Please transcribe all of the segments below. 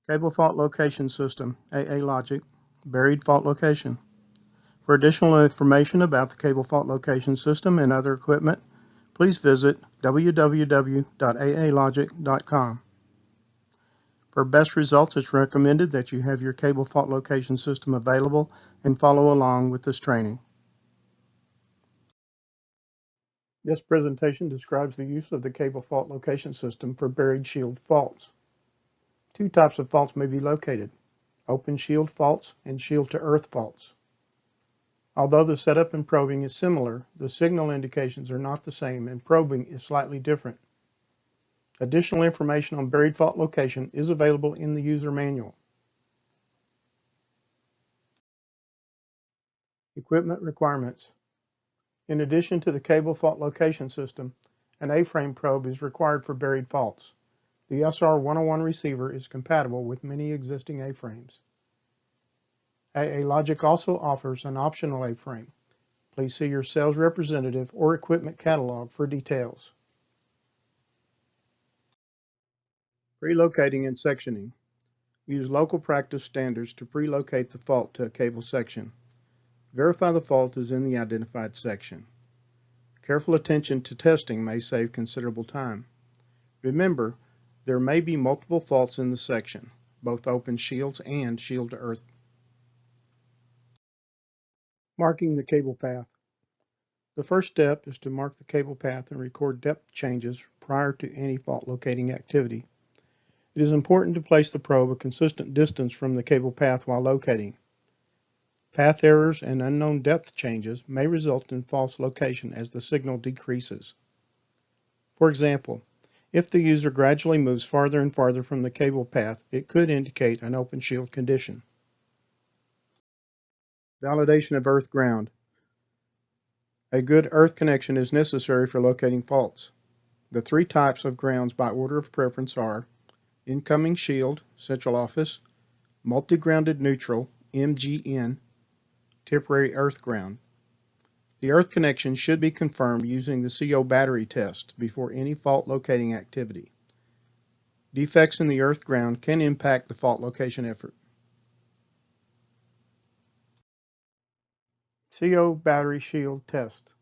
Cable fault location system, AALogic, buried fault location. For additional information about the cable fault location system and other equipment, please visit www.aalogic.com. For best results, it's recommended that you have your cable fault location system available and follow along with this training. This presentation describes the use of the cable fault location system for buried shield faults. Two types of faults may be located: open shield faults and shield-to-earth faults. Although the setup and probing is similar, the signal indications are not the same and probing is slightly different. Additional information on buried fault location is available in the user manual. Equipment requirements. In addition to the cable fault location system, an A-frame probe is required for buried faults. The SR101 receiver is compatible with many existing A-frames. AALogic also offers an optional A-frame. Please see your sales representative or equipment catalog for details. Prelocating and sectioning. Use local practice standards to prelocate the fault to a cable section. Verify the fault is in the identified section. Careful attention to testing may save considerable time. Remember, there may be multiple faults in the section, both open shields and shield-to-earth. Marking the cable path. The first step is to mark the cable path and record depth changes prior to any fault locating activity. It is important to place the probe a consistent distance from the cable path while locating. Path errors and unknown depth changes may result in false location as the signal decreases. For example, if the user gradually moves farther and farther from the cable path, it could indicate an open shield condition. Validation of earth ground. A good earth connection is necessary for locating faults. The three types of grounds by order of preference are incoming shield, central office, multi-grounded neutral, MGN, temporary earth ground. The earth connection should be confirmed using the CO battery test before any fault locating activity. Defects in the earth ground can impact the fault location effort. CO battery shield test.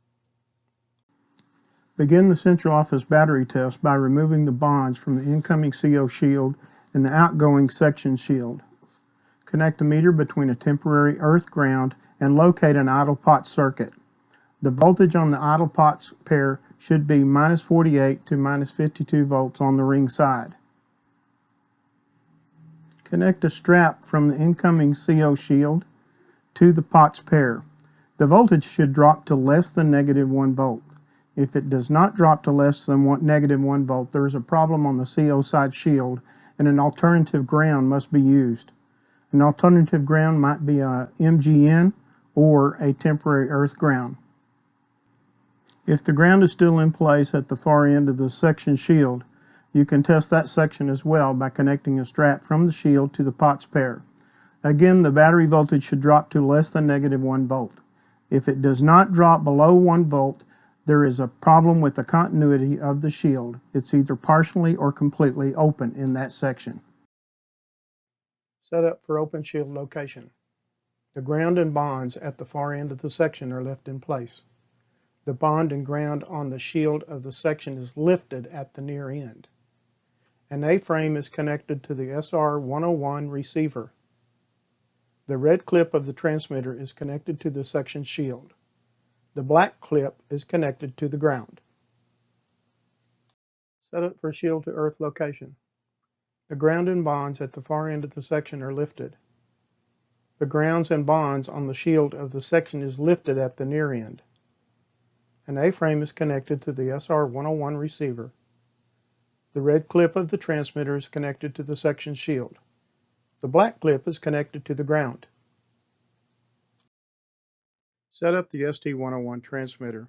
Begin the central office battery test by removing the bonds from the incoming CO shield and the outgoing section shield. Connect a meter between a temporary earth ground and locate an idle pot circuit. The voltage on the idle pots pair should be -48 to -52 volts on the ring side. Connect a strap from the incoming CO shield to the pots pair. The voltage should drop to less than -1 volt. If it does not drop to less than -1 volt, there is a problem on the CO side shield and an alternative ground must be used. An alternative ground might be a MGN or a temporary earth ground. If the ground is still in place at the far end of the section shield, you can test that section as well by connecting a strap from the shield to the pots pair. Again, the battery voltage should drop to less than -1 volt. If it does not drop below 1 volt, there is a problem with the continuity of the shield. It's either partially or completely open in that section. Setup for open shield location. The ground and bonds at the far end of the section are left in place. The bond and ground on the shield of the section is lifted at the near end. An A-frame is connected to the SR101 receiver. The red clip of the transmitter is connected to the section shield. The black clip is connected to the ground. Setup for shield-to-earth location. The ground and bonds at the far end of the section are lifted. The grounds and bonds on the shield of the section is lifted at the near end. An A-frame is connected to the SR101 receiver. The red clip of the transmitter is connected to the section shield. The black clip is connected to the ground. Set up the ST101 transmitter.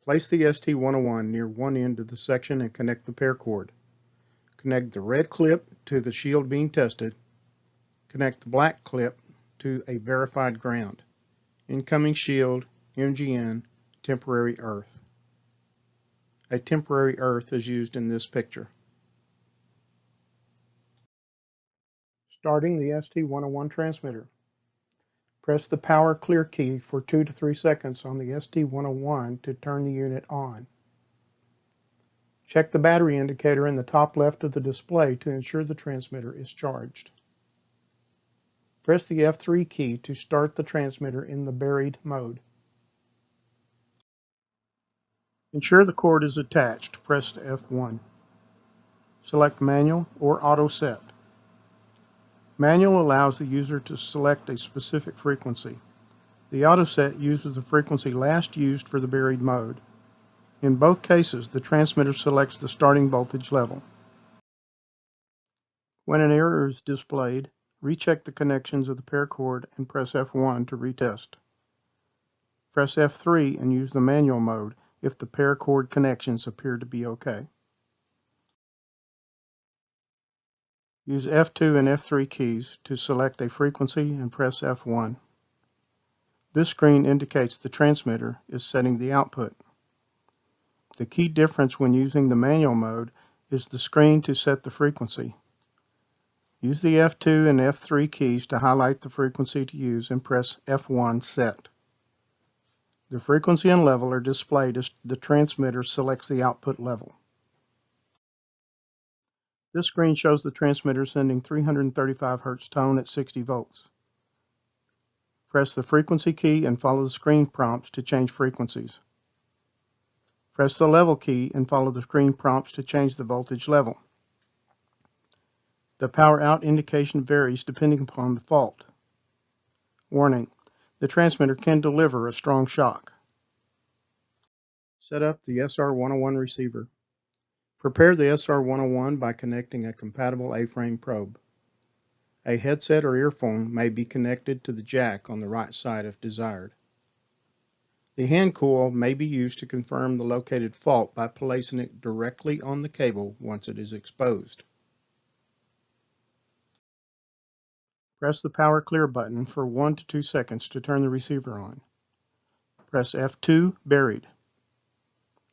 Place the ST101 near one end of the section and connect the pair cord. Connect the red clip to the shield being tested. Connect the black clip to a verified ground. Incoming shield, MGN, temporary earth. A temporary earth is used in this picture. Starting the ST101 transmitter. Press the power clear key for 2 to 3 seconds on the ST101 to turn the unit on. Check the battery indicator in the top left of the display to ensure the transmitter is charged. Press the F3 key to start the transmitter in the buried mode. Ensure the cord is attached. Press F1. Select Manual or Auto Set. Manual allows the user to select a specific frequency. The Auto Set uses the frequency last used for the buried mode. In both cases, the transmitter selects the starting voltage level. When an error is displayed, recheck the connections of the pair cord and press F1 to retest. Press F3 and use the manual mode if the pair cord connections appear to be okay. Use F2 and F3 keys to select a frequency and press F1. This screen indicates the transmitter is setting the output. The key difference when using the manual mode is the screen to set the frequency. Use the F2 and F3 keys to highlight the frequency to use and press F1 set. The frequency and level are displayed as the transmitter selects the output level. This screen shows the transmitter sending 335 Hz tone at 60 volts. Press the frequency key and follow the screen prompts to change frequencies. Press the level key and follow the screen prompts to change the voltage level. The power out indication varies depending upon the fault. Warning: the transmitter can deliver a strong shock. Set up the SR101 receiver. Prepare the SR101 by connecting a compatible A-frame probe. A headset or earphone may be connected to the jack on the right side if desired. The hand coil may be used to confirm the located fault by placing it directly on the cable once it is exposed. Press the power clear button for 1 to 2 seconds to turn the receiver on. Press F2 buried.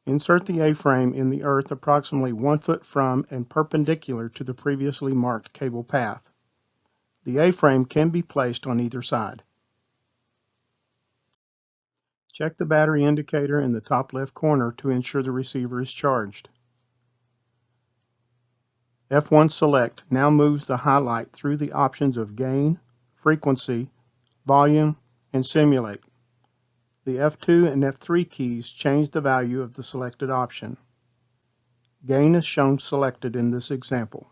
Insert the A-frame in the earth approximately 1 foot from and perpendicular to the previously marked cable path. The A-frame can be placed on either side. Check the battery indicator in the top left corner to ensure the receiver is charged. F1 Select now moves the highlight through the options of Gain, Frequency, Volume, and Simulate. The F2 and F3 keys change the value of the selected option. Gain is shown selected in this example.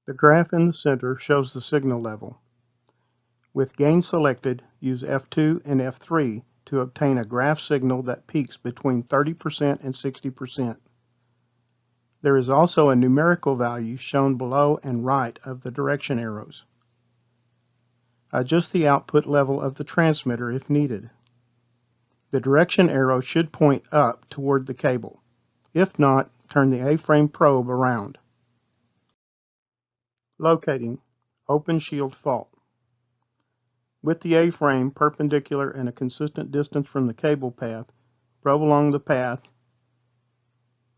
The graph in the center shows the signal level. With gain selected, use F2 and F3 to obtain a graph signal that peaks between 30% and 60%. There is also a numerical value shown below and right of the direction arrows. Adjust the output level of the transmitter if needed. The direction arrow should point up toward the cable. If not, turn the A-frame probe around. Locating open shield fault. With the A-frame perpendicular and a consistent distance from the cable path, probe along the path.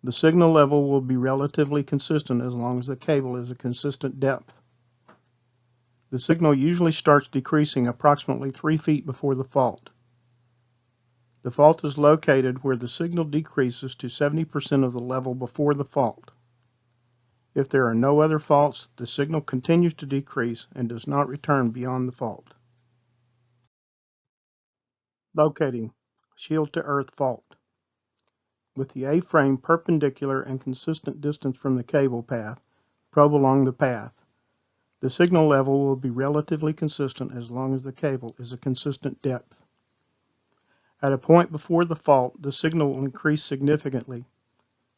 The signal level will be relatively consistent as long as the cable is a consistent depth. The signal usually starts decreasing approximately 3 feet before the fault. The fault is located where the signal decreases to 70% of the level before the fault. If there are no other faults, the signal continues to decrease and does not return beyond the fault. Locating shield to earth fault. With the A-frame perpendicular and consistent distance from the cable path, probe along the path. The signal level will be relatively consistent as long as the cable is a consistent depth. At a point before the fault, the signal will increase significantly.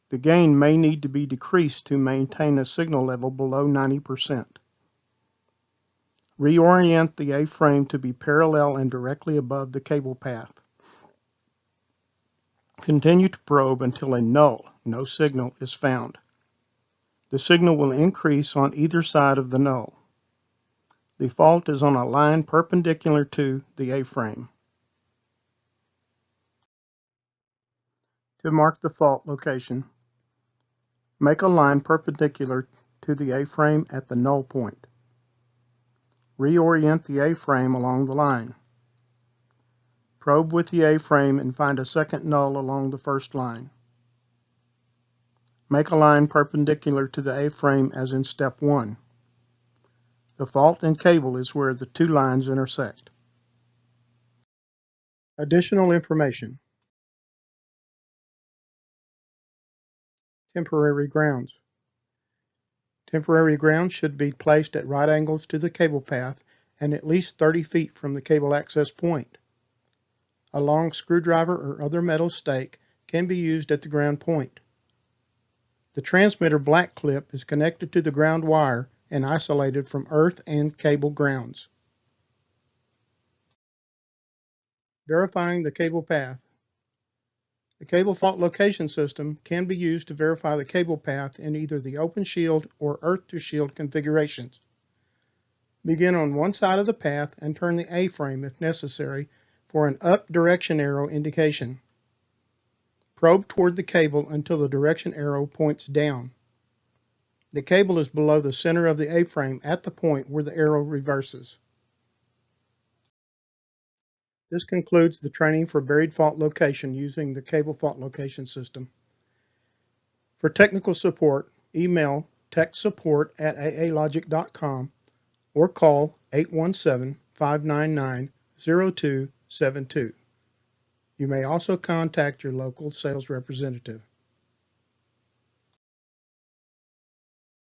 The gain may need to be decreased to maintain a signal level below 90%. Reorient the A-frame to be parallel and directly above the cable path. Continue to probe until a no signal is found. The signal will increase on either side of the null. The fault is on a line perpendicular to the A-frame. To mark the fault location, make a line perpendicular to the A-frame at the null point. Reorient the A-frame along the line. Probe with the A-frame and find a second null along the first line. Make a line perpendicular to the A-frame as in step 1. The fault in cable is where the two lines intersect. Additional information. Temporary grounds. Temporary grounds should be placed at right angles to the cable path and at least 30 feet from the cable access point. A long screwdriver or other metal stake can be used at the ground point. The transmitter black clip is connected to the ground wire and isolated from earth and cable grounds. Verifying the cable path. The cable fault location system can be used to verify the cable path in either the open shield or earth to shield configurations. Begin on one side of the path and turn the A-frame if necessary for an up direction arrow indication. Probe toward the cable until the direction arrow points down. The cable is below the center of the A-frame at the point where the arrow reverses. This concludes the training for buried fault location using the cable fault location system. For technical support, email techsupport@aalogic.com or call 817-599-0272. You may also contact your local sales representative.